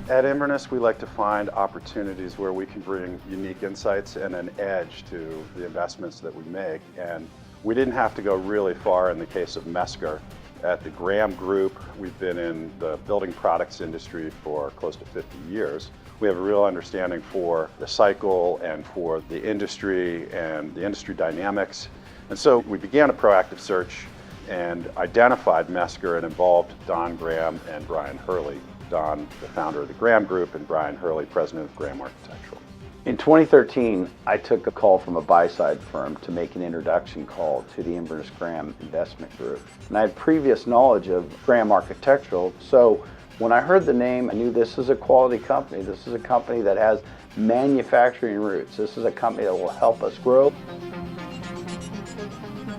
At Inverness, we like to find opportunities where we can bring unique insights and an edge to the investments that we make. And we didn't have to go really far in the case of Mesker. At the Graham Group, we've been in the building products industry for close to 50 years. We have a real understanding for the cycle and for the industry and the industry dynamics. And so we began a proactive search and identified Mesker and involved Don Graham and Brian Hurley. Don, the founder of the Graham Group, and Brian Hurley, president of Graham Architectural. In 2013, I took a call from a buy-side firm to make an introduction call to the Inverness Graham Investment Group. And I had previous knowledge of Graham Architectural, so when I heard the name, I knew this is a quality company. This is a company that has manufacturing roots. This is a company that will help us grow.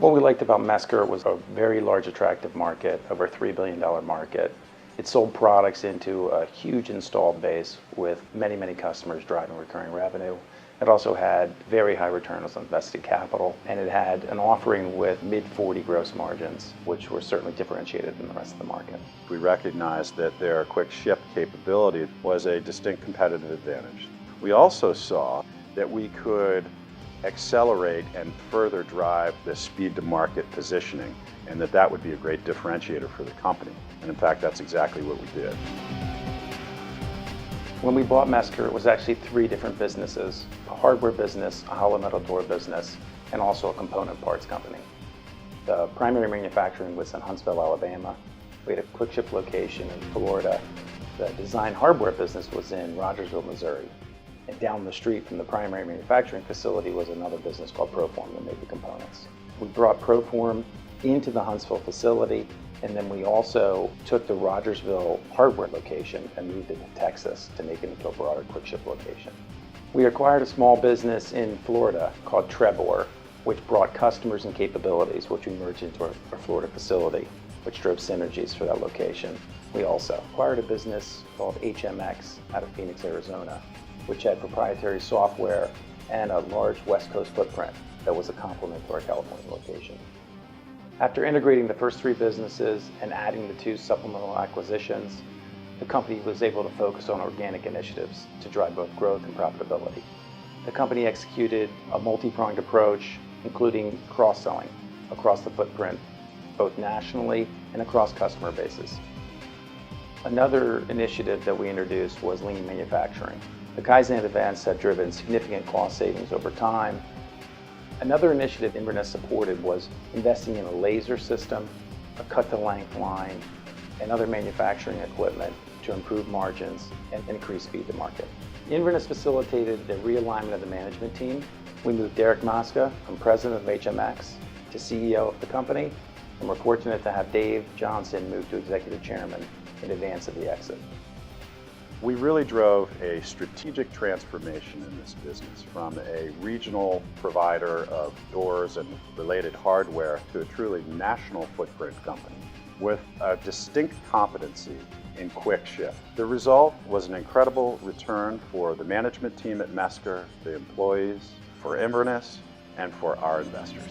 What we liked about Mesker was a very large, attractive market, over a $3 billion market. It sold products into a huge installed base with many, many customers driving recurring revenue. It also had very high returns on invested capital, and it had an offering with mid-40 gross margins, which were certainly differentiated from the rest of the market. We recognized that their quick ship capability was a distinct competitive advantage. We also saw that we could accelerate and further drive the speed to market positioning, and that would be a great differentiator for the company. And in fact, that's exactly what we did. When we bought Mesker, it was actually 3 different businesses: a hardware business, a hollow metal door business, and also a component parts company. The primary manufacturing was in Huntsville, Alabama. We had a quick ship location in Florida. The design hardware business was in Rogersville, Missouri. And down the street from the primary manufacturing facility was another business called Proform that made the components. We brought Proform into the Huntsville facility, and then we also took the Rogersville hardware location and moved it to Texas to make it into a broader quick ship location. We acquired a small business in Florida called Trebor, which brought customers and capabilities, which we merged into our Florida facility, which drove synergies for that location. We also acquired a business called HMX out of Phoenix, Arizona, which had proprietary software and a large West Coast footprint that was a complement to our California location. After integrating the first 3 businesses and adding the 2 supplemental acquisitions, the company was able to focus on organic initiatives to drive both growth and profitability. The company executed a multi-pronged approach, including cross-selling across the footprint, both nationally and across customer bases. Another initiative that we introduced was lean manufacturing. The Kaizen events have driven significant cost savings over time. Another initiative Inverness supported was investing in a laser system, a cut-to-length line, and other manufacturing equipment to improve margins and increase speed to market. Inverness facilitated the realignment of the management team. We moved Derek Mesker from president of HMX to CEO of the company, and we're fortunate to have Dave Johnson move to executive chairman in advance of the exit. We really drove a strategic transformation in this business from a regional provider of doors and related hardware to a truly national footprint company with a distinct competency in quick ship. The result was an incredible return for the management team at Mesker, the employees, for Inverness, and for our investors.